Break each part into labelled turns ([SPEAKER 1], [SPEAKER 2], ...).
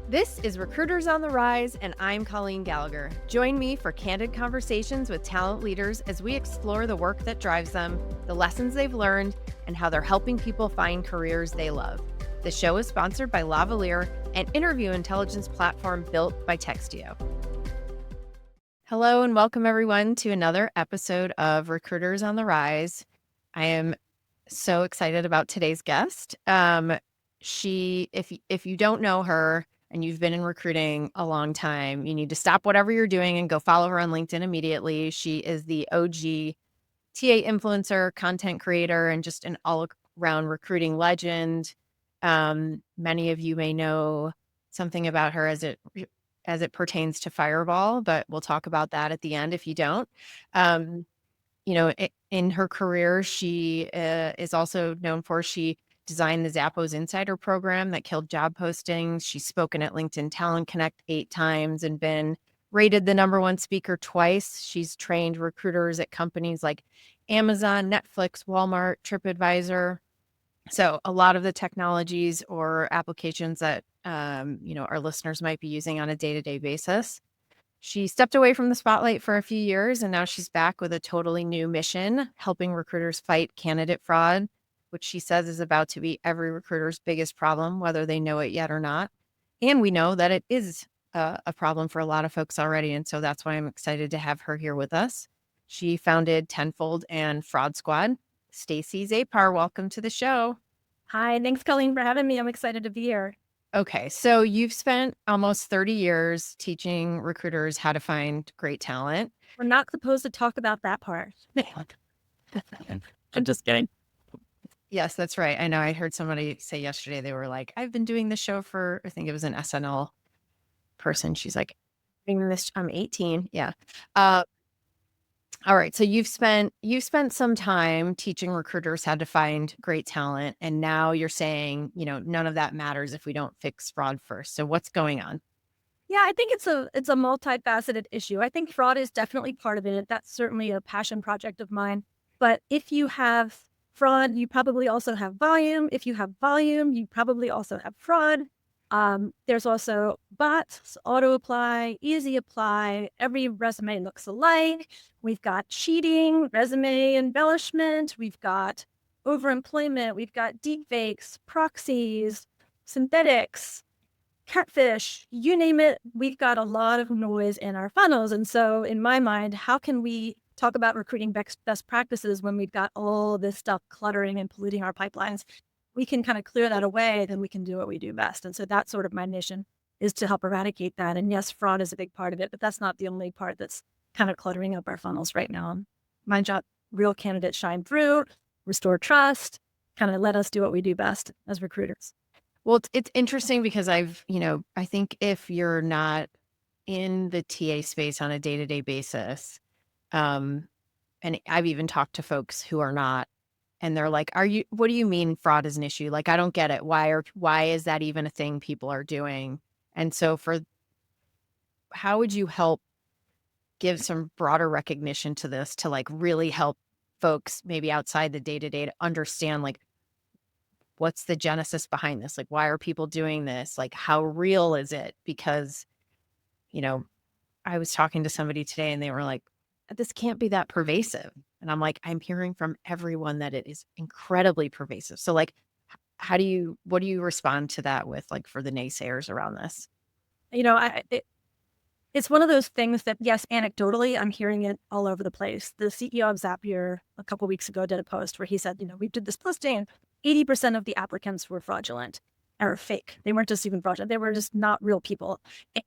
[SPEAKER 1] This is Recruiters on the Rise, and I'm Colleen Gallagher. Join me for candid conversations with talent leaders as we explore the work that drives them, the lessons they've learned, and how they're helping people find careers they love. The show is sponsored by Lavalier, an interview intelligence platform built by Textio. Hello, and welcome everyone to another episode of Recruiters on the Rise. I am so excited about today's guest. If you don't know her, and you've been in recruiting a long time, you need to stop whatever you're doing and go follow her on LinkedIn immediately. She is the OG TA influencer, content creator, and just an all-around recruiting legend. Many of you may know something about her as it pertains to Fireball, but we'll talk about that at the end if you don't. In her career, she is also known for she designed the Zappos Insider program that killed job postings. She's spoken at LinkedIn Talent Connect 8 times and been rated the #1 speaker twice. She's trained recruiters at companies like Amazon, Netflix, Walmart, TripAdvisor. So a lot of the technologies or applications that our listeners might be using on a day-to-day basis. She stepped away from the spotlight for a few years, and now she's back with a totally new mission, helping recruiters fight candidate fraud, which she says is about to be every recruiter's biggest problem, whether they know it yet or not. And we know that it is a problem for a lot of folks already. And so that's why I'm excited to have her here with us. She founded Tenfold and Fraud Squad. Stacy Zapar, welcome to the show.
[SPEAKER 2] Hi, thanks, Colleen, for having me. I'm excited to be here.
[SPEAKER 1] Okay, so you've spent almost 30 years teaching recruiters how to find great talent.
[SPEAKER 2] We're not supposed to talk about that part. I'm just kidding.
[SPEAKER 1] Yes, that's right. I know. I heard somebody say yesterday, they were like, I've been doing this show for, I think it was an SNL person. She's like, I'm 18. Yeah. All right. So you've spent some time teaching recruiters how to find great talent. And now you're saying, none of that matters if we don't fix fraud first. So what's going on?
[SPEAKER 2] Yeah, I think it's a multifaceted issue. I think fraud is definitely part of it. That's certainly a passion project of mine. But if you have fraud, you probably also have volume. If you have volume, you probably also have fraud. There's also bots, auto apply, easy apply. Every resume looks alike. We've got cheating, resume embellishment. We've got overemployment. We've got deepfakes, proxies, synthetics, catfish, you name it. We've got a lot of noise in our funnels. And so in my mind, how can we talk about recruiting best practices when we've got all this stuff cluttering and polluting our pipelines? We can kind of clear that away, then we can do what we do best. And so that's sort of my mission, is to help eradicate that. And yes, fraud is a big part of it, but that's not the only part that's kind of cluttering up our funnels right now. My job, real candidates shine through, restore trust, kind of let us do what we do best as recruiters.
[SPEAKER 1] Well, it's interesting because I think if you're not in the TA space on a day-to-day basis, and I've even talked to folks who are not, and they're like, what do you mean fraud is an issue? Like, I don't get it. Why is that even a thing people are doing? And so how would you help give some broader recognition to this to like really help folks maybe outside the day-to-day to understand like, what's the genesis behind this? Like, why are people doing this? Like, how real is it? Because, I was talking to somebody today and they were like, this can't be that pervasive. And I'm like, I'm hearing from everyone that it is incredibly pervasive. So like, what do you respond to that with, like, for the naysayers around this?
[SPEAKER 2] It's one of those things that, yes, anecdotally, I'm hearing it all over the place. The CEO of Zapar a couple of weeks ago did a post where he said, we did this posting and 80% of the applicants were fraudulent or fake. They weren't just even fraudulent. They were just not real people. And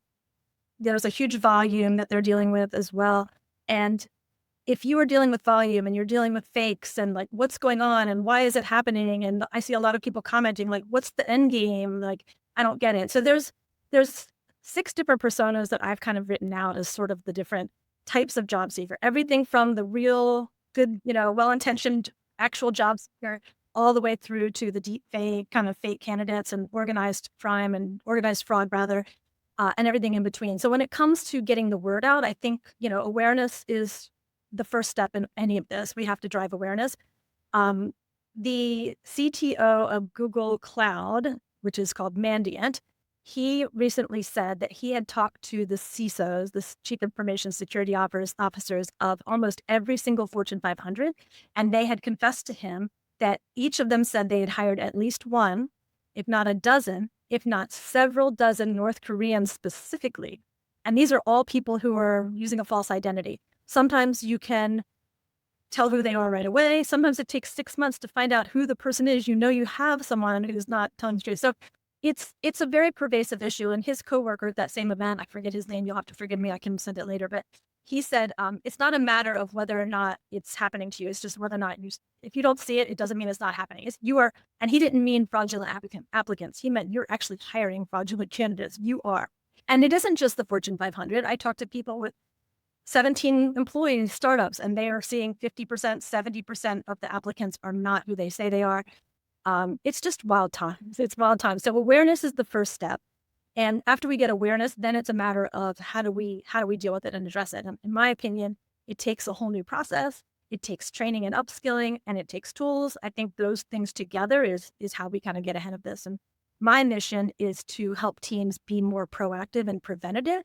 [SPEAKER 2] there's a huge volume that they're dealing with as well. And if you are dealing with volume and you're dealing with fakes and like, what's going on and why is it happening? And I see a lot of people commenting like, what's the end game? Like, I don't get it. So there's 6 different personas that I've kind of written out as sort of the different types of job seeker. Everything from the real good, well-intentioned actual job seeker all the way through to the deep fake kind of fake candidates and organized crime and organized fraud rather, and everything in between. So when it comes to getting the word out, I think, awareness is the first step in any of this. We have to drive awareness. The CTO of Google Cloud, which is called Mandiant, he recently said that he had talked to the CISOs, the Chief Information Security Officers of almost every single Fortune 500, and they had confessed to him that each of them said they had hired at least one, if not a dozen, if not several dozen North Koreans specifically. And these are all people who are using a false identity. Sometimes you can tell who they are right away. Sometimes it takes 6 months to find out who the person is. You know you have someone who's not telling the truth. So it's a very pervasive issue. And his coworker at that same event, I forget his name, you'll have to forgive me, I can send it later, but he said, it's not a matter of whether or not it's happening to you. It's just whether or not if you don't see it, it doesn't mean it's not happening. And he didn't mean fraudulent applicants. He meant you're actually hiring fraudulent candidates. You are. And it isn't just the Fortune 500. I talked to people with 17 employee startups, and they are seeing 50%, 70% of the applicants are not who they say they are. It's just wild times. It's wild times. So awareness is the first step. And after we get awareness, then it's a matter of how do we deal with it and address it. And in my opinion, it takes a whole new process. It takes training and upskilling, and it takes tools. I think those things together is how we kind of get ahead of this. And my mission is to help teams be more proactive and preventative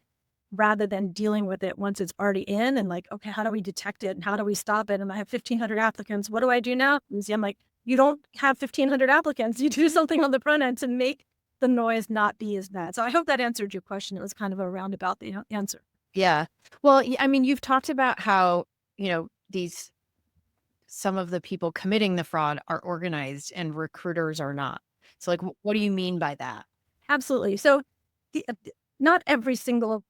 [SPEAKER 2] rather than dealing with it once it's already in and like, okay, how do we detect it and how do we stop it? And I have 1,500 applicants. What do I do now? And I'm like, you don't have 1,500 applicants. You do something on the front end to make the noise not be as bad. So I hope that answered your question. It was kind of a roundabout answer.
[SPEAKER 1] Yeah. Well, I mean, you've talked about how, some of the people committing the fraud are organized and recruiters are not. So like, what do you mean by that?
[SPEAKER 2] Absolutely. So not every single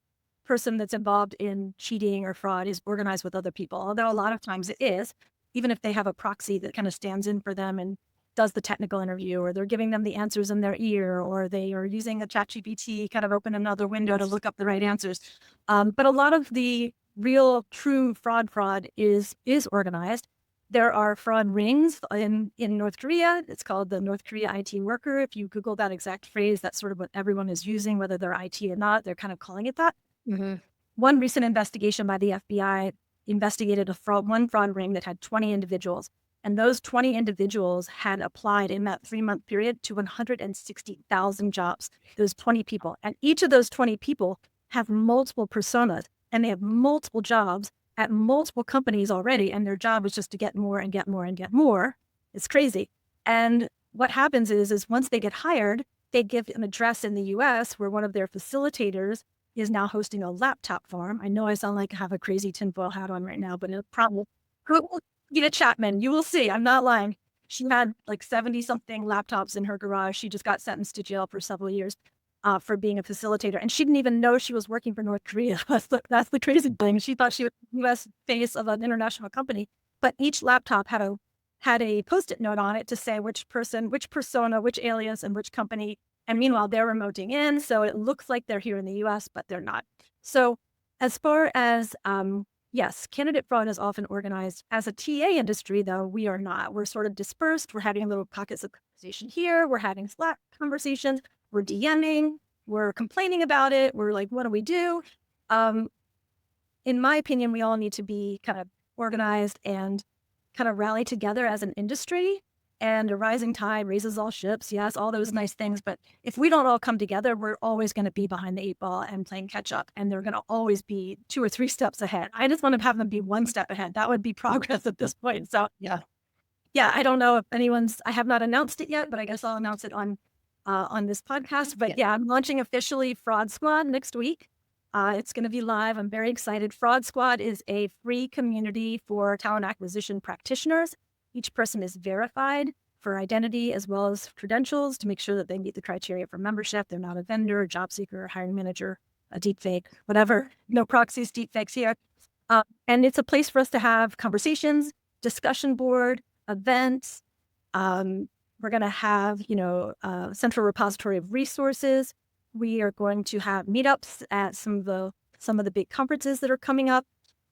[SPEAKER 2] person that's involved in cheating or fraud is organized with other people, although a lot of times it is, even if they have a proxy that kind of stands in for them and does the technical interview, or they're giving them the answers in their ear, or they are using a ChatGPT, kind of open another window to look up the right answers. But a lot of the real true fraud is organized. There are fraud rings in North Korea. It's called the North Korea IT worker. If you Google that exact phrase, that's sort of what everyone is using, whether they're IT or not. They're kind of calling it that.
[SPEAKER 1] Mm-hmm.
[SPEAKER 2] One recent investigation by the FBI investigated one fraud ring that had 20 individuals. And those 20 individuals had applied in that 3-month period to 160,000 jobs, those 20 people. And each of those 20 people have multiple personas, and they have multiple jobs at multiple companies already. And their job is just to get more and get more and get more. It's crazy. And what happens is once they get hired, they give an address in the US where one of their facilitators is now hosting a laptop farm. I know I sound like I have a crazy tinfoil hat on right now, but it'll probably Gina Chapman, you will see, I'm not lying. She had like 70 something laptops in her garage. She just got sentenced to jail for several years for being a facilitator. And she didn't even know she was working for North Korea. That's the crazy thing. She thought she was the US face of an international company, but each laptop had a Post-it note on it to say which person, which persona, which alias, and which company. And meanwhile, they're remoting in. So it looks like they're here in the US, but they're not. So as far as, yes, candidate fraud is often organized. As a TA industry, though, we are not. We're sort of dispersed. We're having little pockets of conversation here. We're having Slack conversations. We're DMing. We're complaining about it. We're like, what do we do? In my opinion, we all need to be kind of organized and kind of rally together as an industry. And a rising tide raises all ships. Yes, all those nice things. But if we don't all come together, we're always going to be behind the 8 ball and playing catch up. And they're going to always be 2 or 3 steps ahead. I just want to have them be 1 step ahead. That would be progress at this point. So yeah, I don't know if I have not announced it yet, but I guess I'll announce it on this podcast. But yeah, I'm launching officially Fraud Squad next week. It's going to be live. I'm very excited. Fraud Squad is a free community for talent acquisition practitioners. Each person is verified for identity as well as credentials to make sure that they meet the criteria for membership. They're not a vendor, a job seeker, a hiring manager, a deepfake, whatever. No proxies, deepfakes here. And it's a place for us to have conversations, discussion board, events. We're going to have, a central repository of resources. We are going to have meetups at some of the big conferences that are coming up.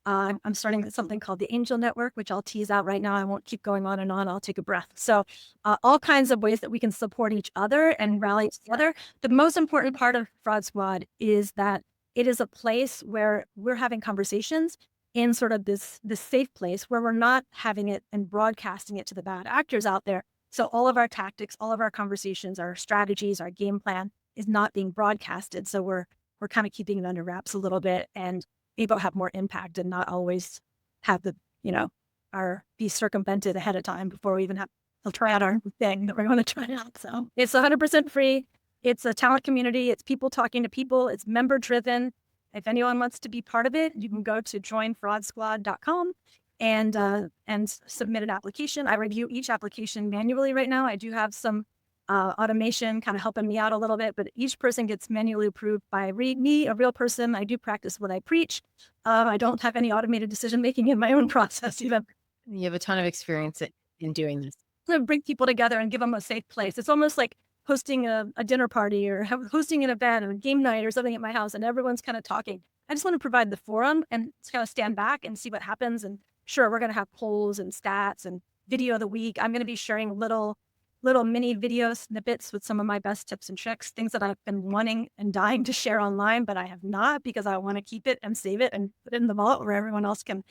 [SPEAKER 2] I'm starting something called the Angel Network, which I'll tease out right now. I won't keep going on and on. I'll take a breath. So all kinds of ways that we can support each other and rally together. The most important part of Fraud Squad is that it is a place where we're having conversations in sort of this safe place where we're not having it and broadcasting it to the bad actors out there. So all of our tactics, all of our conversations, our strategies, our game plan is not being broadcasted. So we're kind of keeping it under wraps a little bit and able to have more impact and not always have the, you know, our be circumvented ahead of time before we even have to try out our thing that we're going to try out. So it's 100% free. It's a talent community. It's people talking to people. It's member driven. If anyone wants to be part of it, you can go to joinfraudsquad.com and submit an application. I review each application manually right now. I do have some automation kind of helping me out a little bit, but each person gets manually approved by me, a real person. I do practice what I preach. I don't have any automated decision making in my own process even.
[SPEAKER 1] You have a ton of experience in doing this.
[SPEAKER 2] To bring people together and give them a safe place. It's almost like hosting a dinner party or hosting an event or a game night or something at my house, and everyone's kind of talking. I just want to provide the forum and kind of stand back and see what happens. And sure, we're going to have polls and stats and video of the week. I'm going to be sharing little mini video snippets with some of my best tips and tricks, things that I've been wanting and dying to share online, but I have not because I want to keep it and save it and put it in the vault where everyone else can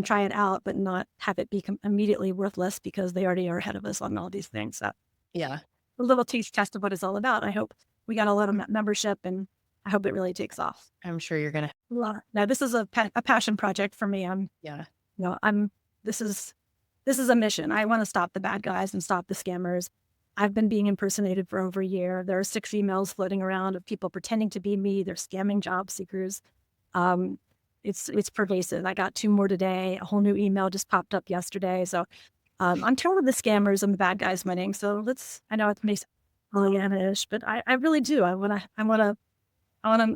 [SPEAKER 2] try it out, but not have it become immediately worthless because they already are ahead of us on all these things. So
[SPEAKER 1] Yeah.
[SPEAKER 2] a little taste test of what it's all about. I hope we got a lot of membership and I hope it really takes off.
[SPEAKER 1] I'm sure you're going to.
[SPEAKER 2] Now, this is a passion project for me.
[SPEAKER 1] Yeah.
[SPEAKER 2] This is a mission. I want to stop the bad guys and stop the scammers. I've been being impersonated for over a year. There are 6 emails floating around of people pretending to be me. They're scamming job seekers. It's pervasive. I got 2 more today. A whole new email just popped up yesterday. So I'm tired of the scammers and the bad guys winning. So I know it makes Pollyanna-ish, but I really do. I want to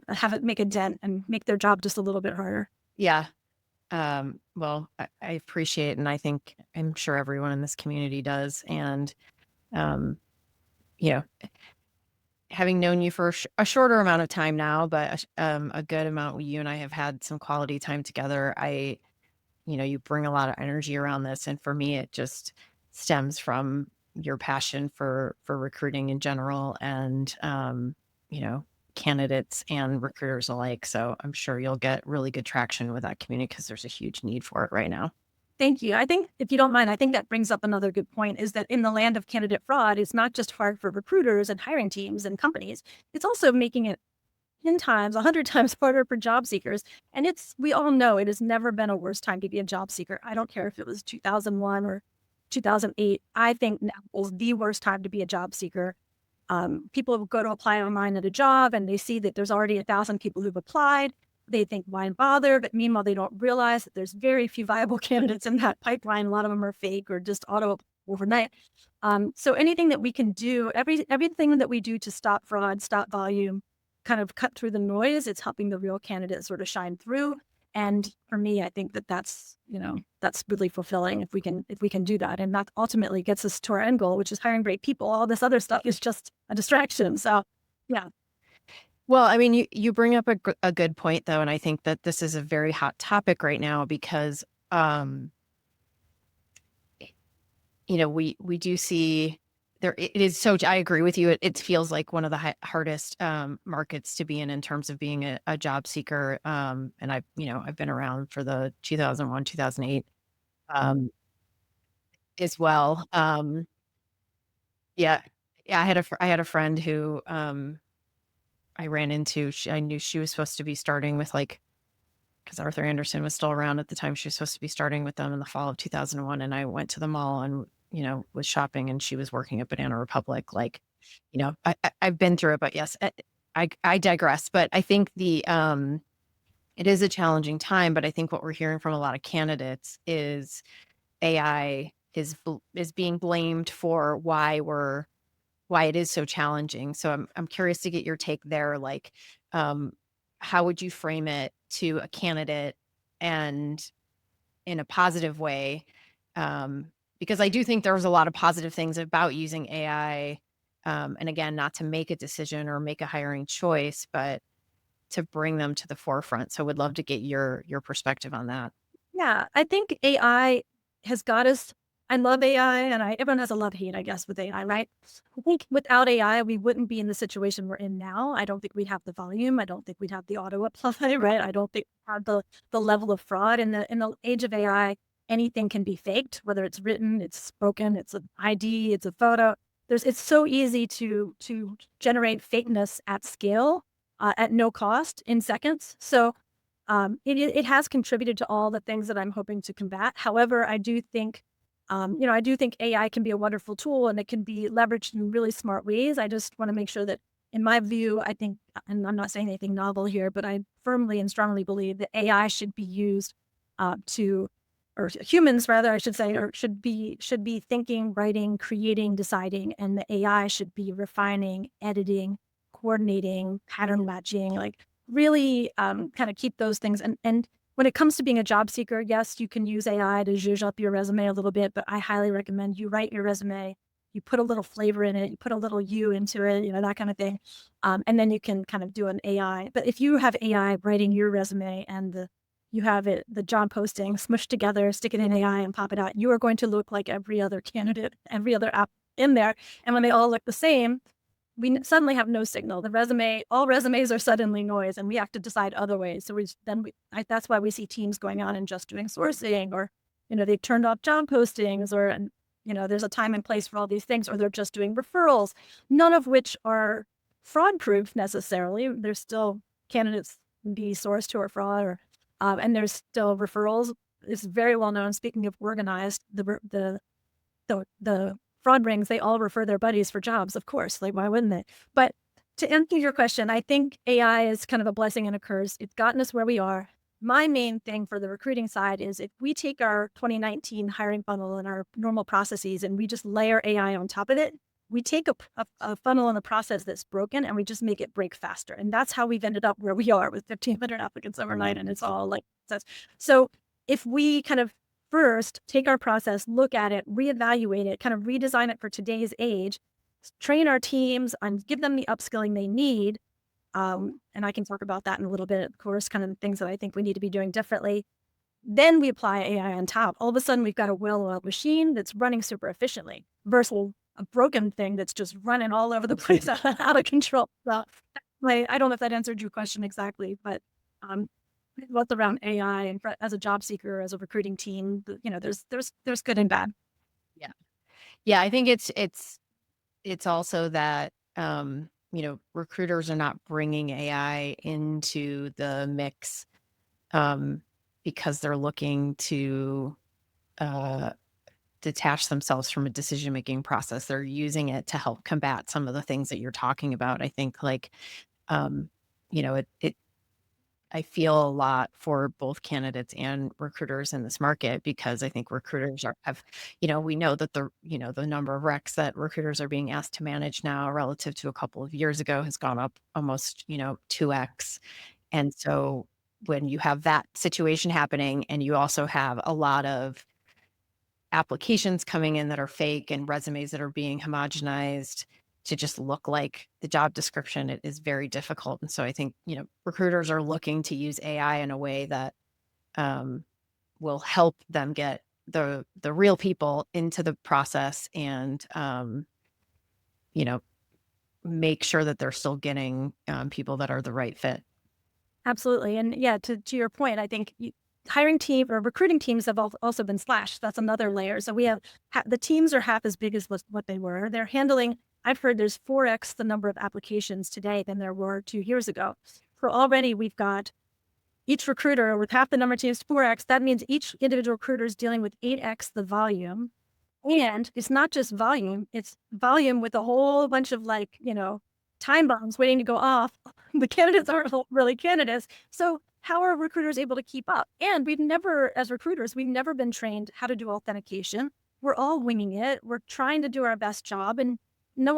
[SPEAKER 2] have it make a dent and make their job just a little bit harder.
[SPEAKER 1] Yeah. Well, I appreciate, and I'm sure everyone in this community does. And, you know, having known you for a shorter amount of time now, but a good amount, you and I have had some quality time together. You bring a lot of energy around this. And for me, it just stems from your passion for recruiting in general and, candidates and recruiters alike. So I'm sure you'll get really good traction with that community because there's a huge need for it right now.
[SPEAKER 2] Thank you. I think, if you don't mind, I think that brings up another good point is that in the land of candidate fraud, it's not just hard for recruiters and hiring teams and companies. It's also making it 10 times, 100 times harder for job seekers. And we all know it has never been a worse time to be a job seeker. I don't care if it was 2001 or 2008. I think now is the worst time to be a job seeker. People go to apply online at a job and they see that there's already 1,000 people who've applied. They think, why bother? But meanwhile, they don't realize that there's very few viable candidates in that pipeline. A lot of them are fake or just auto overnight. So anything that we can do, everything that we do to stop fraud, stop volume, kind of cut through the noise, it's helping the real candidate sort of shine through. And for me, I think that's really fulfilling if we can do that. And that ultimately gets us to our end goal, which is hiring great people. All this other stuff is just a distraction. So, yeah.
[SPEAKER 1] Well, I mean, you bring up a good point, though, and I think that this is a very hot topic right now because, we do see there. It is so. I agree with you. It feels like one of the hardest markets to be in terms of being a job seeker. And I've been around for the 2001, 2008 as well. Yeah, yeah. I had a friend who I ran into. I knew she was supposed to be starting with because Arthur Anderson was still around at the time. She was supposed to be starting with them in the fall of 2001. And I went to the mall and, was shopping and she was working at Banana Republic. I've been through it, but yes, I digress. But I think it is a challenging time, but I think what we're hearing from a lot of candidates is AI is being blamed for why it is so challenging. So I'm curious to get your take there. How would you frame it to a candidate and in a positive way? Because I do think there's a lot of positive things about using AI. And again, not to make a decision or make a hiring choice, but to bring them to the forefront. So would love to get your perspective on that.
[SPEAKER 2] Yeah, I think AI has got us. I love AI, and everyone has a love-hate, I guess, with AI, right? I think without AI, we wouldn't be in the situation we're in now. I don't think we'd have the volume. I don't think we'd have the auto apply, right? I don't think we'd have the level of fraud. In the age of AI, anything can be faked, whether it's written, it's spoken, it's an ID, it's a photo. it's so easy to generate fakeness at scale, at no cost in seconds. So it has contributed to all the things that I'm hoping to combat. However, I do think, I do think AI can be a wonderful tool and it can be leveraged in really smart ways. I just want to make sure that, in my view, I think, and I'm not saying anything novel here, but I firmly and strongly believe that AI should be used or humans rather, I should say, or should be thinking, writing, creating, deciding, and the AI should be refining, editing, coordinating, pattern matching, like really kind of keep those things. And when it comes to being a job seeker, yes, you can use AI to zhuzh up your resume a little bit, but I highly recommend you write your resume, you put a little flavor in it, you put a little you into it, that kind of thing. And then you can kind of do an AI. But if you have AI writing your resume and you have the job posting smushed together, stick it in AI and pop it out, you are going to look like every other candidate, every other app in there. And when they all look the same, we suddenly have no signal. All resumes are suddenly noise, and we have to decide other ways. So that's why we see teams going on and just doing sourcing, or, they've turned off job postings, or, there's a time and place for all these things, or they're just doing referrals, none of which are fraud proof necessarily. There's still candidates can be sourced who are fraud, or, and there's still referrals. It's very well known. Speaking of organized, the fraud rings, they all refer their buddies for jobs, of course. Like, why wouldn't they? But to answer your question, I think AI is kind of a blessing and a curse. It's gotten us where we are. My main thing for the recruiting side is if we take our 2019 hiring funnel and our normal processes and we just layer AI on top of it, we take a funnel and a process that's broken and we just make it break faster. And that's how we've ended up where we are with 1,500 applicants overnight. And it's all like, so if we kind of first take our process, look at it, reevaluate it, kind of redesign it for today's age, train our teams and give them the upskilling they need. And I can talk about that in a little bit, of course, kind of the things that I think we need to be doing differently. Then we apply AI on top. All of a sudden, we've got a well-oiled machine that's running super efficiently versus a broken thing that's just running all over the place out of control. So I don't know if that answered your question exactly, but both around AI and as a job seeker, as a recruiting team, there's good and bad.
[SPEAKER 1] Yeah. Yeah, I think it's also that, recruiters are not bringing AI into the mix, because they're looking to, uh, detach themselves from a decision-making process. They're using it to help combat some of the things that you're talking about. I think, like, um, it I feel a lot for both candidates and recruiters in this market, because I think recruiters we know that the number of recs that recruiters are being asked to manage now relative to a couple of years ago has gone up almost, 2x. And so when you have that situation happening and you also have a lot of applications coming in that are fake and resumes that are being homogenized to just look like the job description, it is very difficult. And so I think, recruiters are looking to use AI in a way that, um, will help them get the real people into the process and, you know, make sure that they're still getting, people that are the right fit.
[SPEAKER 2] Absolutely. And yeah, to your point, I think hiring team or recruiting teams have also been slashed. That's another layer. So we have the teams are half as big as what they were. They're handling, I've heard there's 4x the number of applications today than there were 2 years ago. So already we've got each recruiter with half the number of teams, 4x. That means each individual recruiter is dealing with 8x the volume. And it's not just volume, it's volume with a whole bunch of time bombs waiting to go off. The candidates aren't really candidates. So how are recruiters able to keep up? And as recruiters, we've never been trained how to do authentication. We're all winging it. We're trying to do our best job. And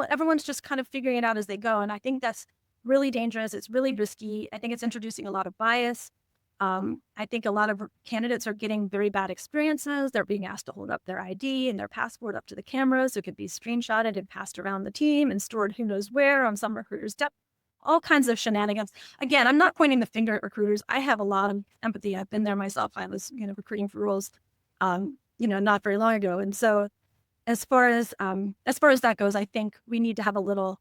[SPEAKER 2] everyone's just kind of figuring it out as they go. And I think that's really dangerous. It's really risky. I think it's introducing a lot of bias. I think a lot of candidates are getting very bad experiences. They're being asked to hold up their ID and their passport up to the cameras. So it could be screenshotted and passed around the team and stored who knows where on some recruiter's depth. All kinds of shenanigans. Again, I'm not pointing the finger at recruiters. I have a lot of empathy. I've been there myself. I was, recruiting for roles, not very long ago. And so as far as that goes, I think we need to have a little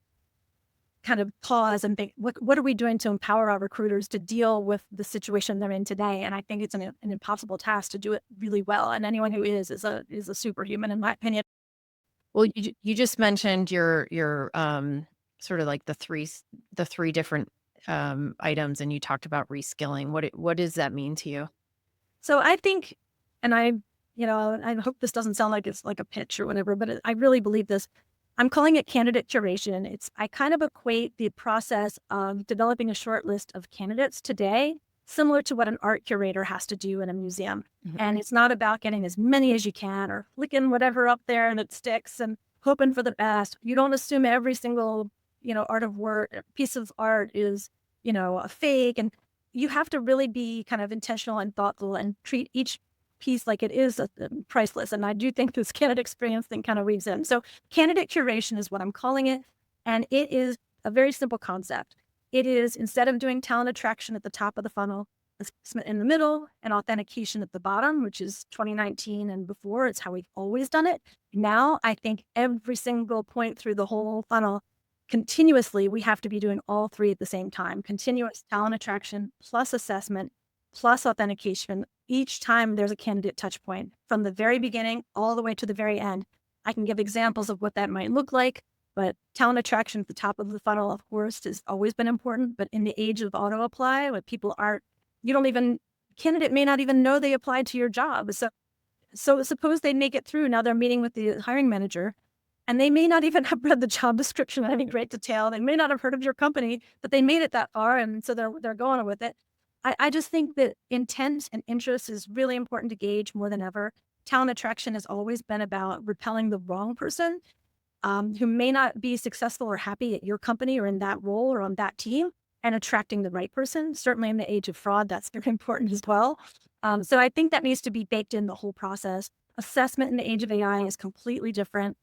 [SPEAKER 2] kind of pause and think, what are we doing to empower our recruiters to deal with the situation they're in today? And I think it's an impossible task to do it really well. And anyone who is a superhuman, in my opinion.
[SPEAKER 1] Well, you just mentioned your sort of like the three different items, and you talked about reskilling. What does that mean to you?
[SPEAKER 2] So I think, and I hope this doesn't sound like it's like a pitch or whatever, but I really believe this. I'm calling it candidate curation. I kind of equate the process of developing a short list of candidates today, similar to what an art curator has to do in a museum.
[SPEAKER 1] Mhm.
[SPEAKER 2] And it's not about getting as many as you can or flicking whatever up there and it sticks and hoping for the best. You don't assume every single, art of work, piece of art is, a fake. And you have to really be kind of intentional and thoughtful and treat each piece like it is priceless. And I do think this candidate experience thing kind of weaves in. So candidate curation is what I'm calling it. And it is a very simple concept. It is, instead of doing talent attraction at the top of the funnel, assessment in the middle, and authentication at the bottom, which is 2019 and before, it's how we've always done it. Now, I think every single point through the whole funnel, continuously, we have to be doing all three at the same time. Continuous talent attraction plus assessment plus authentication. Each time there's a candidate touch point from the very beginning all the way to the very end. I can give examples of what that might look like, but talent attraction at the top of the funnel, of course, has always been important. But in the age of auto apply, when people aren't, you don't even, candidate may not even know they applied to your job. So suppose they make it through. Now they're meeting with the hiring manager and they may not even have read the job description in any great detail. They may not have heard of your company, but they made it that far. And so they're going with it. I just think that intent and interest is really important to gauge more than ever. Talent attraction has always been about repelling the wrong person who may not be successful or happy at your company or in that role or on that team, and attracting the right person. Certainly in the age of fraud, that's very important as well. So I think that needs to be baked in the whole process. Assessment in the age of AI is completely different.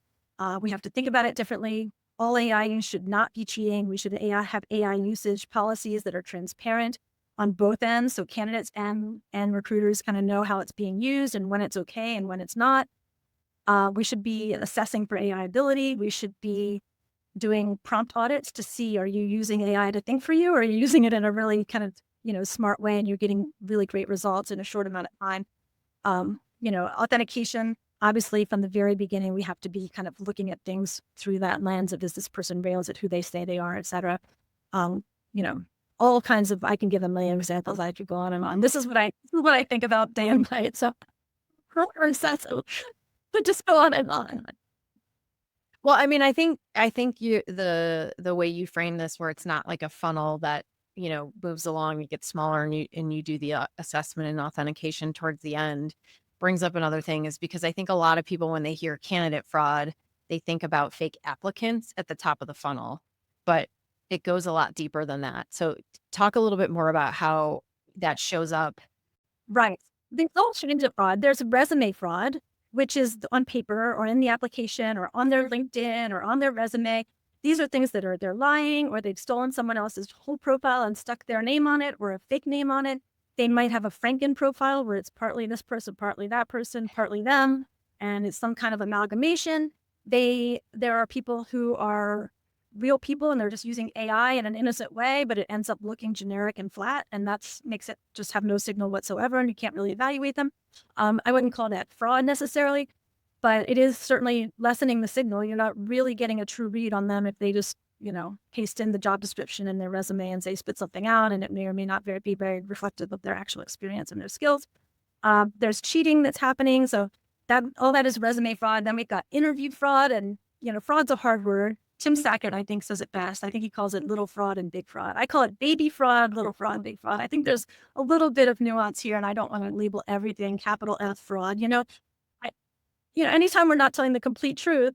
[SPEAKER 2] We have to think about it differently. All AI use should not be cheating. We should have AI usage policies that are transparent on both ends, so candidates and recruiters kind of know how it's being used and when it's okay and when it's not. We should be assessing for AI ability. We should be doing prompt audits to see, are you using AI to think for you, or are you using it in a really kind of, smart way and you're getting really great results in a short amount of time. Authentication, obviously from the very beginning, we have to be kind of looking at things through that lens of, is this person real? Is it who they say they are, et cetera. You know, all kinds of, I can give a million examples. I could go on and on. This is what I think about day and night. So, or so, but just go on and on.
[SPEAKER 1] Well, I mean, I think the way you frame this, where it's not like a funnel that, moves along, it gets smaller, and you do the assessment and authentication towards the end, brings up another thing, is because I think a lot of people, when they hear candidate fraud, they think about fake applicants at the top of the funnel, but it goes a lot deeper than that. So talk a little bit more about how that shows up.
[SPEAKER 2] Right. There's all kinds of fraud. There's resume fraud, which is on paper or in the application or on their LinkedIn or on their resume. These are things that they're lying, or they've stolen someone else's whole profile and stuck their name on it or a fake name on it. They might have a Franken profile where it's partly this person, partly that person, partly them, and it's some kind of amalgamation. There are people who are real people and they're just using AI in an innocent way, but it ends up looking generic and flat, and that makes it just have no signal whatsoever, and you can't really evaluate them. I wouldn't call that fraud necessarily, but it is certainly lessening the signal. You're not really getting a true read on them if they just, paste in the job description in their resume and say spit something out, and it may or may not be very reflective of their actual experience and their skills. There's cheating that's happening, so all that is resume fraud. Then we've got interview fraud, and fraud's a hard word. Tim Sackett, I think, says it best. I think he calls it little fraud and big fraud. I call it baby fraud, little fraud, big fraud. I think there's a little bit of nuance here, and I don't want to label everything capital F fraud. Anytime we're not telling the complete truth,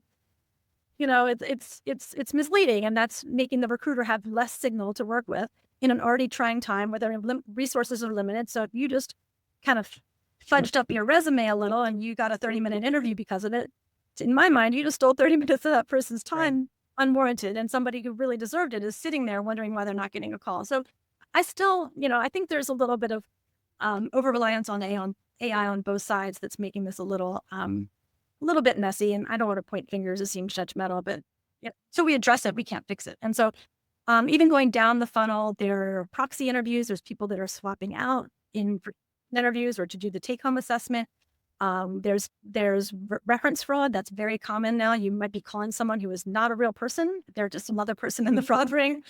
[SPEAKER 2] it's misleading, and that's making the recruiter have less signal to work with in an already trying time where their resources are limited. So if you just kind of fudged up your resume a little and you got a 30-minute interview because of it, in my mind, you just stole 30 minutes of that person's time unwarranted, and somebody who really deserved it is sitting there wondering why they're not getting a call. So I still, I think there's a little bit of over-reliance on AI on both sides that's making this a little bit messy. And I don't want to point fingers, it seems judgmental, but so we address it, we can't fix it. And so even going down the funnel, there are proxy interviews. There's people that are swapping out in interviews or to do the take-home assessment. Reference fraud. That's very common now. You might be calling someone who is not a real person. They're just another person in the fraud ring.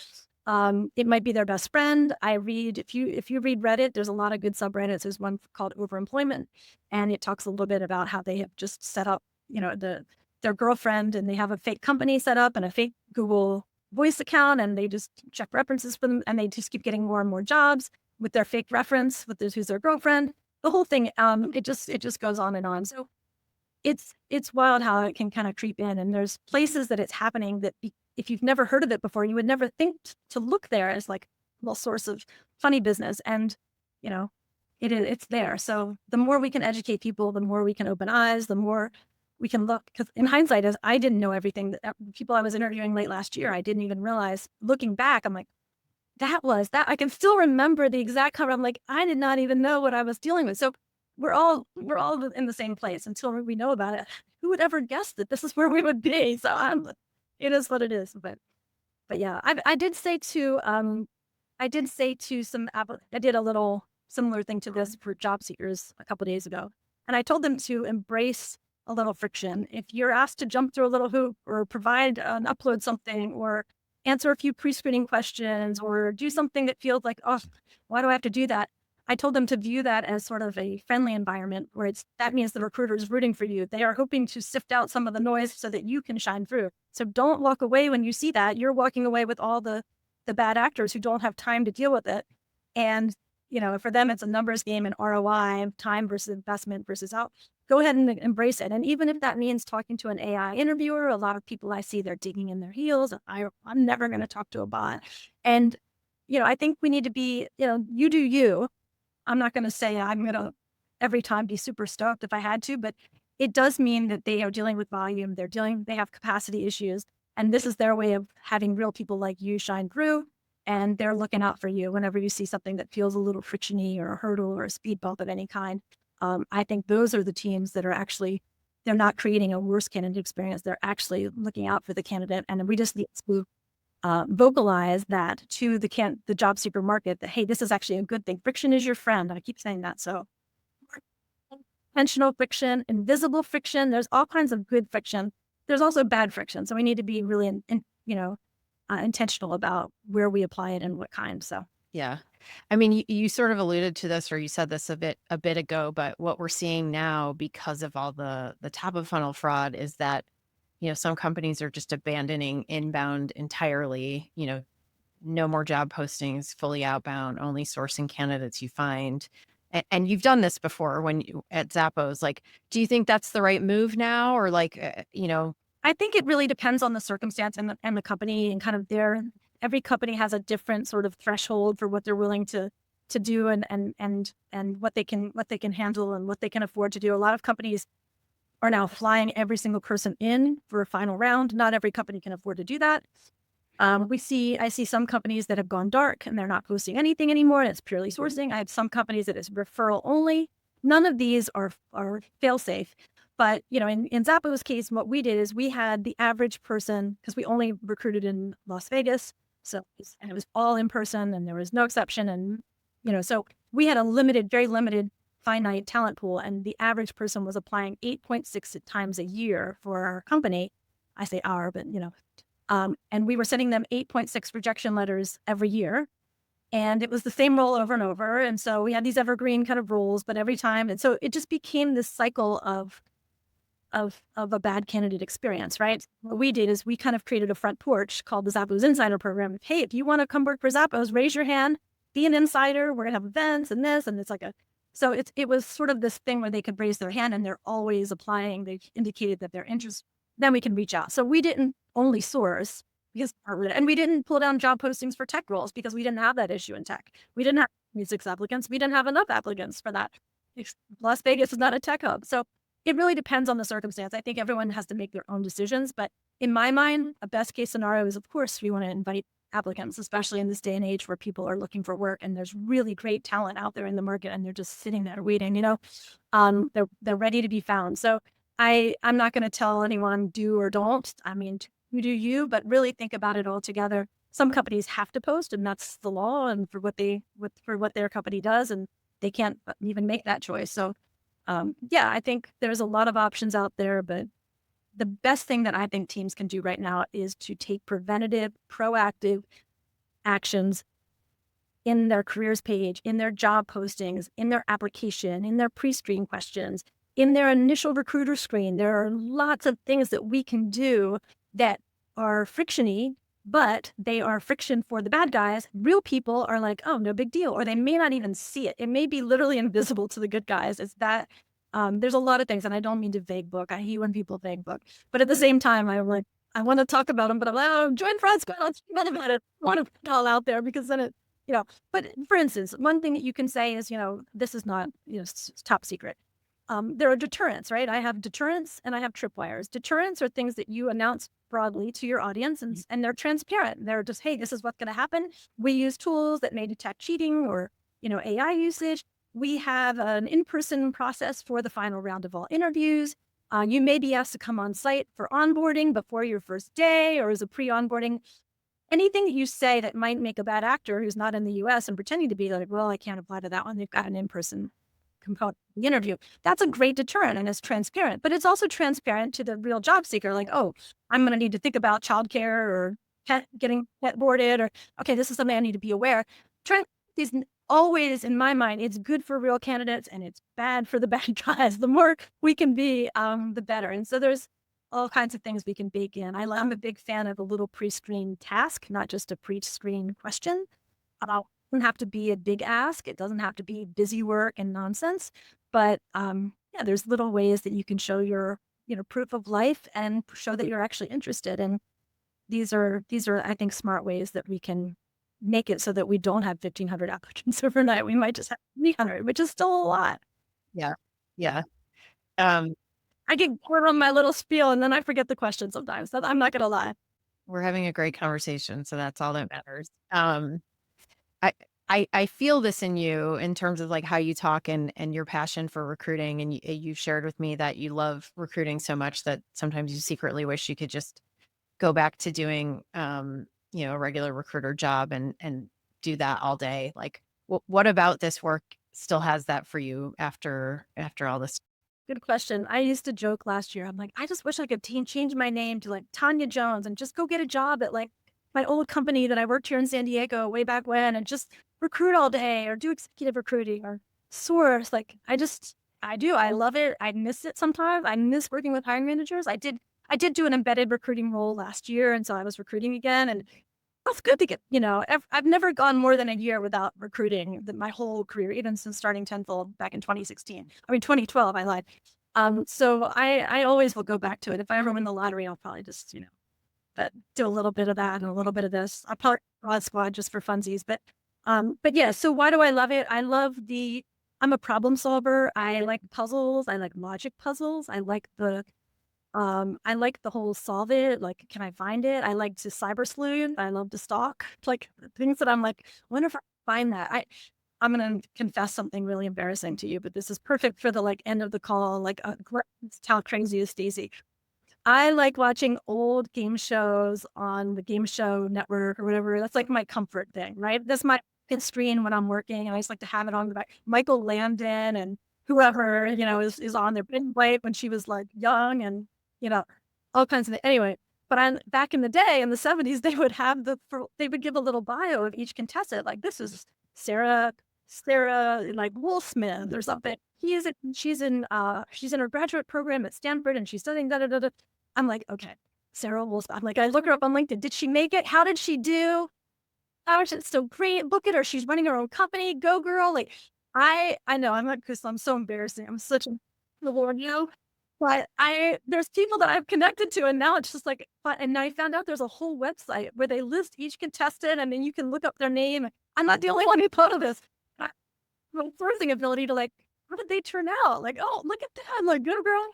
[SPEAKER 2] It might be their best friend. If you read Reddit, there's a lot of good subreddits. There's one called Overemployment, and it talks a little bit about how they have just set up, their girlfriend, and they have a fake company set up and a fake Google Voice account, and they just check references for them, and they just keep getting more and more jobs with their fake reference, who's their girlfriend. The whole thing, it just goes on and on. So it's wild how it can kind of creep in, and there's places that it's happening that if you've never heard of it before, you would never think to look there as like a little source of funny business. And it's there. So the more we can educate people, the more we can open eyes, the more we can look. Because in hindsight, as I didn't know everything that people I was interviewing late last year, I didn't even realize. Looking back, I'm like, that I can still remember the exact cover. I'm like, I did not even know what I was dealing with. So we're all in the same place until we know about it. Who would ever guess that this is where we would be? So it is what it is. But yeah, I did say to I did a little similar thing to this for job seekers a couple of days ago, and I told them to embrace a little friction. If you're asked to jump through a little hoop or provide upload something or answer a few pre-screening questions or do something that feels like, oh, why do I have to do that? I told them to view that as sort of a friendly environment where that means the recruiter is rooting for you. They are hoping to sift out some of the noise so that you can shine through. So don't walk away when you see that. You're walking away with all the bad actors who don't have time to deal with it. And, for them, it's a numbers game and ROI, time versus investment versus out. Go ahead and embrace it. And even if that means talking to an AI interviewer, a lot of people I see, they're digging in their heels. I'm never going to talk to a bot. And, I think we need to be, you do you. I'm not going to say I'm going to every time be super stoked if I had to, but it does mean that they are dealing with volume. They have capacity issues. And this is their way of having real people like you shine through. And they're looking out for you whenever you see something that feels a little frictiony or a hurdle or a speed bump of any kind. I think those are the teams that are actually, they're not creating a worse candidate experience. They're actually looking out for the candidate. And we just need to vocalize that to the job seeker market that, hey, this is actually a good thing. Friction is your friend. I keep saying that. So intentional friction, invisible friction, there's all kinds of good friction. There's also bad friction. So we need to be really, intentional about where we apply it and what kind. So.
[SPEAKER 1] Yeah. I mean, you sort of alluded to this, or you said this a bit ago, but what we're seeing now because of all the top of funnel fraud is that, some companies are just abandoning inbound entirely, no more job postings, fully outbound, only sourcing candidates you find. And you've done this before when you at Zappos. Like, do you think that's the right move now? Or
[SPEAKER 2] I think it really depends on the circumstance and the company and kind of every company has a different sort of threshold for what they're willing to do and what they can handle and what they can afford to do. A lot of companies are now flying every single person in for a final round. Not every company can afford to do that. I see some companies that have gone dark and they're not posting anything anymore. And it's purely sourcing. I have some companies that is referral only. None of these are fail safe. But, in Zappos' case, what we did is we had the average person, because we only recruited in Las Vegas. And it was all in person and there was no exception. And, so we had a very limited, finite talent pool. And the average person was applying 8.6 times a year for our company. I say our, but, and we were sending them 8.6 rejection letters every year. And it was the same role over and over. And so we had these evergreen kind of roles, but every time. And so it just became this cycle of a bad candidate experience, right? What we did is we kind of created a front porch called the Zappos Insider Program. Hey, if you want to come work for Zappos, raise your hand, be an insider. We're going to have events and this, and it's like so it was sort of this thing where they could raise their hand and they're always applying. They've indicated that they're interested. Then we can reach out. So we didn't only source and we didn't pull down job postings for tech roles because we didn't have that issue in tech. We didn't have 26 applicants. We didn't have enough applicants for that. Las Vegas is not a tech hub. So it really depends on the circumstance. I think everyone has to make their own decisions. But in my mind, a best case scenario is, of course, we want to invite applicants, especially in this day and age where people are looking for work and there's really great talent out there in the market and they're just sitting there waiting, they're ready to be found. So I'm not going to tell anyone do or don't. I mean, you do you, but really think about it all together. Some companies have to post and that's the law and for what their company does, and they can't even make that choice. So Yeah, I think there's a lot of options out there, but the best thing that I think teams can do right now is to take preventative, proactive actions in their careers page, in their job postings, in their application, in their pre-screen questions, in their initial recruiter screen. There are lots of things that we can do that are frictiony, but they are friction for the bad guys. Real people are like, oh, no big deal. Or they may not even see it. It may be literally invisible to the good guys. It's that there's a lot of things, and I don't mean to vague book. I hate when people vague book. But at the same time, I'm like, I want to talk about them, but I'm like, oh, join Fraud Squad. Let's talk about it. I want to put it all out there because then it, you know, but for instance, one thing that you can say is, this is not, top secret. There are deterrents, right? I have deterrents and I have tripwires. Deterrents are things that you announce broadly to your audience, and they're transparent. They're just, hey, this is what's going to happen. We use tools that may detect cheating or, AI usage. We have an in-person process for the final round of all interviews. You may be asked to come on site for onboarding before your first day or as a pre-onboarding. Anything that you say that might make a bad actor who's not in the US and pretending to be like, well, I can't apply to that one. They've got an in-person component of the interview. That's a great deterrent and it's transparent, but it's also transparent to the real job seeker. Like, oh, I'm going to need to think about childcare or getting pet boarded, or, okay, this is something I need to be aware. These always, in my mind, it's good for real candidates and it's bad for the bad guys. The more we can be, the better. And so there's all kinds of things we can bake in. I'm a big fan of a little pre-screen task, not just a pre-screen question. It doesn't have to be a big ask. It doesn't have to be busy work and nonsense. But yeah, there's little ways that you can show your, proof of life and show that you're actually interested. And these are, I think, smart ways that we can make it so that we don't have 1,500 applicants overnight. We might just have 300, which is still a lot.
[SPEAKER 1] Yeah. Yeah. Um,
[SPEAKER 2] I get caught on my little spiel and then I forget the question sometimes. I'm not going to lie.
[SPEAKER 1] we're having a great conversation, so that's all that matters. I I feel this in you in terms of like how you talk and your passion for recruiting, and you've shared with me that you love recruiting so much that sometimes you secretly wish you could just go back to doing a regular recruiter job and do that all day. Like what about this work still has that for you after all this?
[SPEAKER 2] Good question. I used to joke last year. I'm like, I just wish I could change my name to like Tanya Jones and just go get a job at like my old company that I worked here in San Diego way back when and just recruit all day or do executive recruiting or source. Like I do. I love it. I miss it sometimes. I miss working with hiring managers. I did do an embedded recruiting role last year. And so I was recruiting again. And that's good to get, I've never gone more than a year without recruiting my whole career, even since starting Tenfold back in 2016. I mean, 2012, I lied. So I always will go back to it. If I ever win the lottery, I'll probably just, but do a little bit of that and a little bit of this. I'll probably Broad Squad just for funsies. But yeah, so why do I love it? I'm a problem solver. I like puzzles. I like logic puzzles. I like the whole solve it. Like, can I find it? I like to cyber sleuth. I love to stalk. Like things that I'm like, wonder if I find that. I'm gonna confess something really embarrassing to you, but this is perfect for the like end of the call. Like, how crazy is Stacy? I like watching old game shows on the Game Show Network or whatever. That's like my comfort thing, right? That's my hit screen when I'm working, and I just like to have it on the back. Michael Landon and whoever is on there. Ben White when she was like young, and you know all kinds of things. Anyway, but back in the day in the 70s, they would give a little bio of each contestant. Like this is Sarah like Wolfsmith or something. She's in her graduate program at Stanford and she's studying da da da da. I'm like, okay, Sarah Wolfsmith. I'm like, I look her up on LinkedIn. Did she make it? How did she do? Oh, she's so great. Look at her. She's running her own company. Go girl. Like I know I'm not, because I'm so embarrassing. I'm such a the Lord, but there's people that I've connected to, and now it's just like, and now I found out there's a whole website where they list each contestant, and then you can look up their name. I'm not the only one who thought of this. Sourcing ability to like, how did they turn out? Like, oh, look at that! Like, good girl.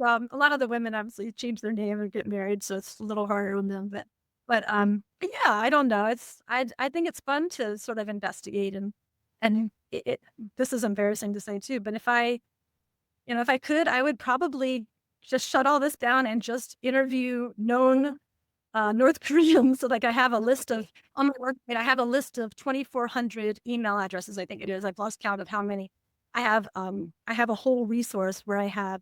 [SPEAKER 2] A lot of the women obviously change their name and get married, so it's a little harder on them. But yeah, I don't know. I think it's fun to sort of investigate and this is embarrassing to say too, but if I could, I would probably just shut all this down and just interview known North Koreans. So like I have a list of, on my work, I have a list of 2,400 email addresses, I think it is. I've lost count of how many. I have a whole resource where I have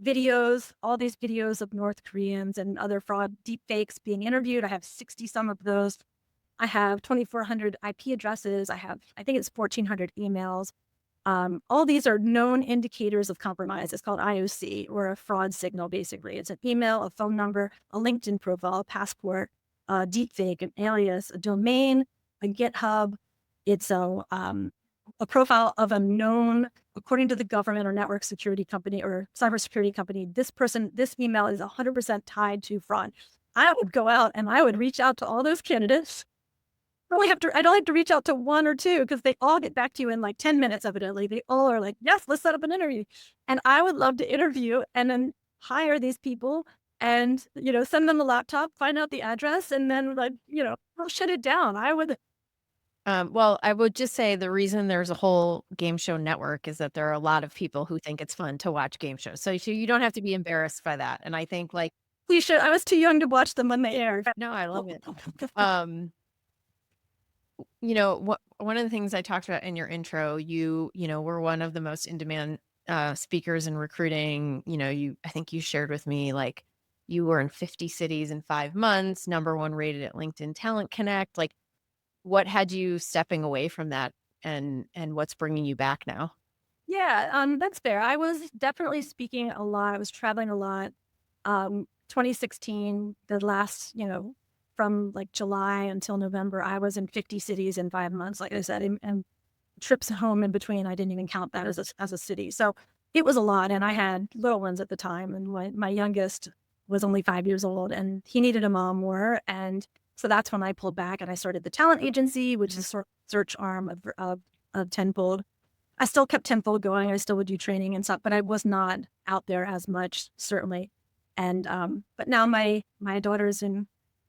[SPEAKER 2] videos, all these videos of North Koreans and other fraud deep fakes being interviewed. I have 60 some of those. I have 2,400 IP addresses. I think it's 1,400 emails. All these are known indicators of compromise. It's called IOC, or a fraud signal, basically. It's an email, a phone number, a LinkedIn profile, a passport, a deepfake, an alias, a domain, a GitHub. It's a profile of a known, according to the government or network security company or cybersecurity company, this email is 100% tied to fraud. I would go out and I would reach out to all those candidates. I don't have to reach out to one or two because they all get back to you in like 10 minutes, evidently. They all are like, yes, let's set up an interview. And I would love to interview and then hire these people and, send them a laptop, find out the address, and then I'll shut it down. I would.
[SPEAKER 1] Well, I would just say the reason there's a whole game show network is that there are a lot of people who think it's fun to watch game shows. So you don't have to be embarrassed by that. And I think like,
[SPEAKER 2] We should. I was too young to watch them when they aired.
[SPEAKER 1] no, I love it. One of the things I talked about in your intro, were one of the most in demand speakers in recruiting. I think you shared with me like you were in 50 cities in 5 months, #1 rated at LinkedIn Talent Connect. Like, what had you stepping away from that, and what's bringing you back now?
[SPEAKER 2] Yeah, that's fair. I was definitely speaking a lot. I was traveling a lot. 2016, the last, from like July until November, I was in 50 cities in 5 months, like I said, and trips home in between. I didn't even count that as a city. So it was a lot. And I had little ones at the time. And my youngest was only 5 years old and he needed a mom more. And so that's when I pulled back and I started the talent agency, which is a sort of search arm of Tenfold. I still kept Tenfold going. I still would do training and stuff, but I was not out there as much, certainly. And but now my daughter's in.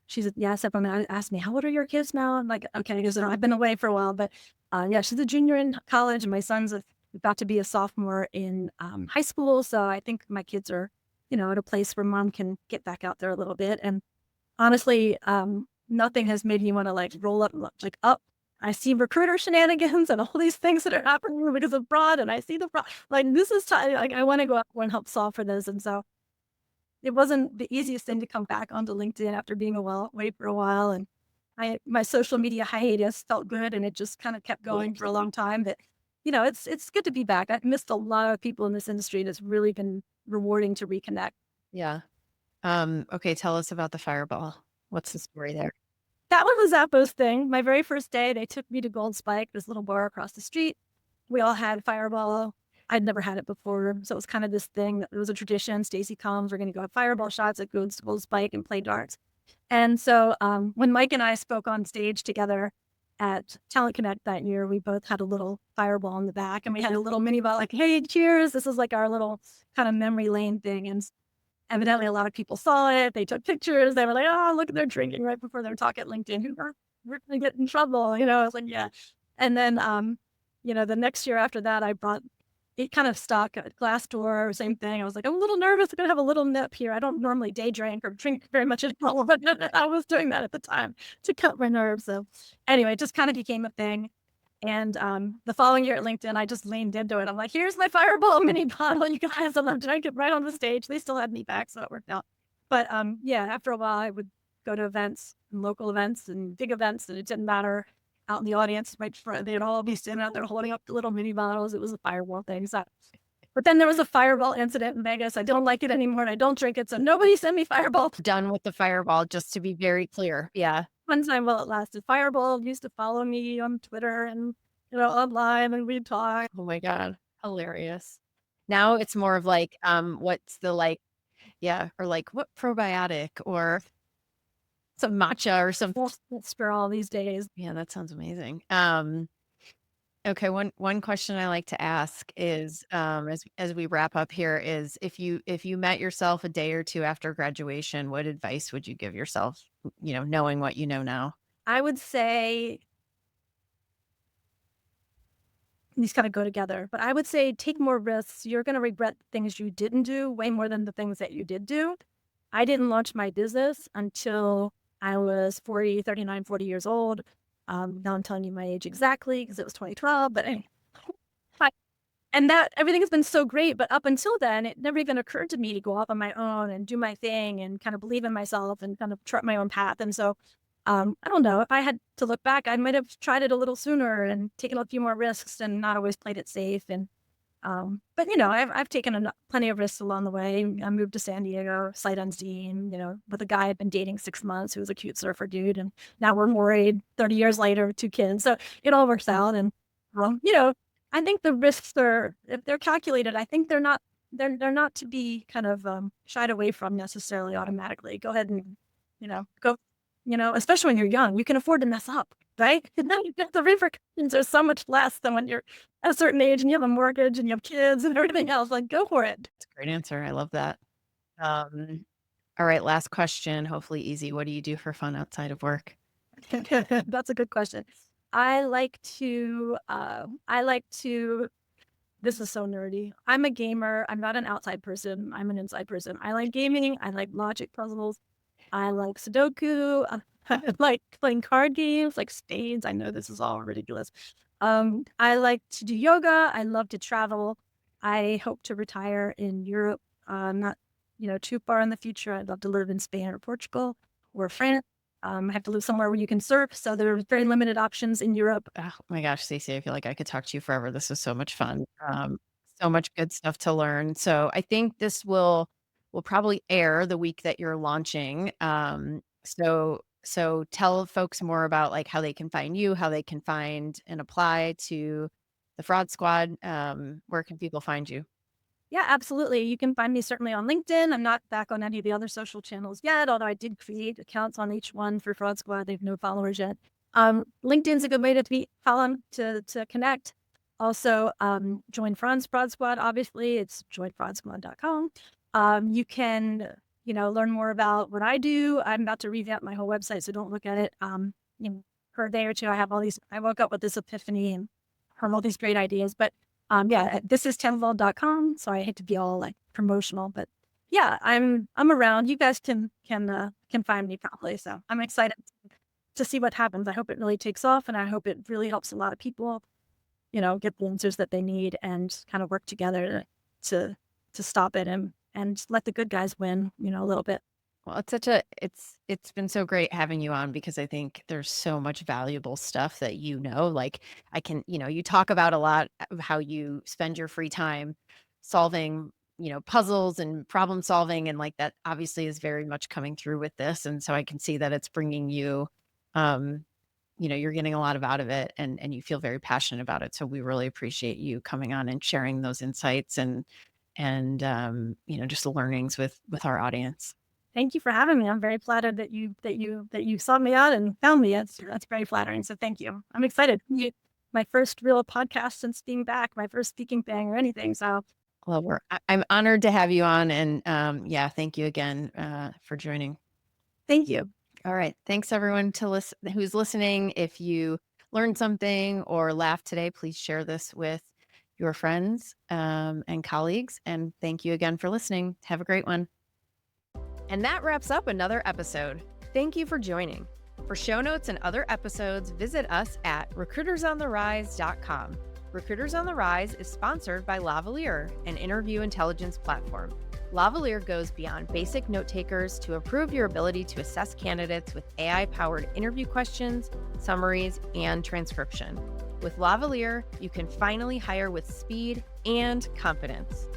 [SPEAKER 2] She's someone asked me, how old are your kids now? I'm like, okay, because I've been away for a while, but yeah, she's a junior in college, and my son's about to be a sophomore in high school. So I think my kids are, at a place where mom can get back out there a little bit. And honestly, nothing has made me want to like roll up, like up. I see recruiter shenanigans and all these things that are happening because of fraud, and I see the fraud. Like this is time. Like I want to go out and help solve for this, and so it wasn't the easiest thing to come back onto LinkedIn after being away for a while. And my social media hiatus felt good, and it just kind of kept going for a long time. But it's good to be back. I've missed a lot of people in this industry, and it's really been rewarding to reconnect.
[SPEAKER 1] Yeah. Okay, tell us about the fireball. What's the story there?
[SPEAKER 2] That was a Zappos thing. My very first day, they took me to Gold Spike, this little bar across the street. We all had Fireball. I'd never had it before. So it was kind of this thing. It was a tradition. Stacy comes, we're going to go have Fireball shots at Gold Spike and play darts. And so when Mike and I spoke on stage together at Talent Connect that year, we both had a little Fireball in the back and we had a little mini ball like, hey, cheers. This is like our little kind of memory lane thing. And evidently, a lot of people saw it. They took pictures. They were like, "Oh, look at they're drinking right before their talk at LinkedIn. We're gonna get in trouble." I was like, "Yeah." And then, the next year after that, I brought it kind of stuck at Glassdoor. Same thing. I was like, I'm a little nervous. I'm gonna have a little nip here. I don't normally day drink or drink very much at all, but I was doing that at the time to cut my nerves. So, anyway, it just kind of became a thing. And the following year at LinkedIn, I just leaned into it. I'm like, here's my Fireball mini bottle, you guys. And I'm drinking right on the stage. They still had me back, so it worked out. But yeah, after a while, I would go to events and local events and big events, and it didn't matter. Out in the audience, they'd all be standing out there holding up the little mini bottles. It was a Fireball thing. So. But then there was a Fireball incident in Vegas. I don't like it anymore, and I don't drink it. So nobody send me Fireball.
[SPEAKER 1] Done with the fireball, just to be very clear. Yeah.
[SPEAKER 2] One time while it lasted, Fireball used to follow me on Twitter and online, and we'd talk.
[SPEAKER 1] Oh my God. Hilarious. Now it's more of like, what's the like, yeah, or like what probiotic or some matcha or some
[SPEAKER 2] For all these days.
[SPEAKER 1] Yeah, that sounds amazing. Okay, one question I like to ask is, as we wrap up here is if you met yourself a day or two after graduation, what advice would you give yourself, knowing what you know now?
[SPEAKER 2] I would say these kind of go together, but I would say take more risks. You're going to regret things you didn't do way more than the things that you did do. I didn't launch my business until I was 39, 40 years old. Now I'm telling you my age exactly because it was 2012, but anyway. And that everything has been so great, but up until then, it never even occurred to me to go off on my own and do my thing and kind of believe in myself and kind of chart my own path. And so, I don't know if I had to look back, I might have tried it a little sooner and taken a few more risks and not always played it safe. And but I've taken plenty of risks along the way. I moved to San Diego, sight unseen, with a guy I'd been dating 6 months who was a cute surfer dude, and now we're married 30 years later with 2 kids. So it all works out, and well, I think the risks are, if they're calculated, I think they're not to be kind of shied away from necessarily automatically. Go ahead and go, especially when you're young, you can afford to mess up, right? And then the repercussions are so much less than when you're at a certain age and you have a mortgage and you have kids and everything else. Like, go for it.
[SPEAKER 1] It's a great answer. I love that. Um, all right, last question, hopefully easy. What do you do for fun outside of work?
[SPEAKER 2] That's a good question. I like to, this is so nerdy. I'm a gamer. I'm not an outside person. I'm an inside person. I like gaming. I like logic puzzles. I like Sudoku. I like playing card games like spades. I know this is all ridiculous. I like to do yoga. I love to travel. I hope to retire in Europe, not, too far in the future. I'd love to live in Spain or Portugal or France. I have to live somewhere where you can surf. So there's very limited options in Europe.
[SPEAKER 1] Oh my gosh, Stacey, I feel like I could talk to you forever. This is so much fun. So much good stuff to learn. So I think this will probably air the week that you're launching. So tell folks more about like how they can find you, how they can find and apply to the Fraud Squad. Where can people find you?
[SPEAKER 2] Yeah, absolutely. You can find me certainly on LinkedIn. I'm not back on any of the other social channels yet, although I did create accounts on each one for Fraud Squad. They have no followers yet. LinkedIn's a good way to follow to connect. Also, join Fraud Squad. Obviously, it's joinfraudsquad.com. You can, learn more about what I do. I'm about to revamp my whole website, so don't look at it. For a day or two, I woke up with this epiphany and heard all these great ideas. But yeah, this is tenvold.com. So I hate to be all like promotional, but yeah, I'm around. You guys can find me probably. So I'm excited to see what happens. I hope it really takes off, and I hope it really helps a lot of people, get the answers that they need and kind of work together to stop it and let the good guys win, a little bit.
[SPEAKER 1] Well, it's been so great having you on because I think there's so much valuable stuff that like you talk about a lot of how you spend your free time solving, puzzles and problem solving, and like that obviously is very much coming through with this. And so I can see that it's bringing you, you're getting a lot out of it, and you feel very passionate about it. So we really appreciate you coming on and sharing those insights and just the learnings with our audience.
[SPEAKER 2] Thank you for having me. I'm very flattered that you sought me out and found me. That's very flattering. So thank you. I'm excited. My first real podcast since being back, my first speaking thing or anything. So
[SPEAKER 1] Well, I'm honored to have you on, and yeah, thank you again for joining.
[SPEAKER 2] thank you.
[SPEAKER 1] All right, thanks everyone who's listening. If you learned something or laughed today, please share this with your friends and colleagues. And thank you again for listening. Have a great one. And that wraps up another episode. Thank you for joining. For show notes and other episodes, visit us at recruitersontherise.com. Recruiters on the Rise is sponsored by Lavalier, an interview intelligence platform. Lavalier goes beyond basic note takers to improve your ability to assess candidates with AI-powered interview questions, summaries, and transcription. With Lavalier, you can finally hire with speed and confidence.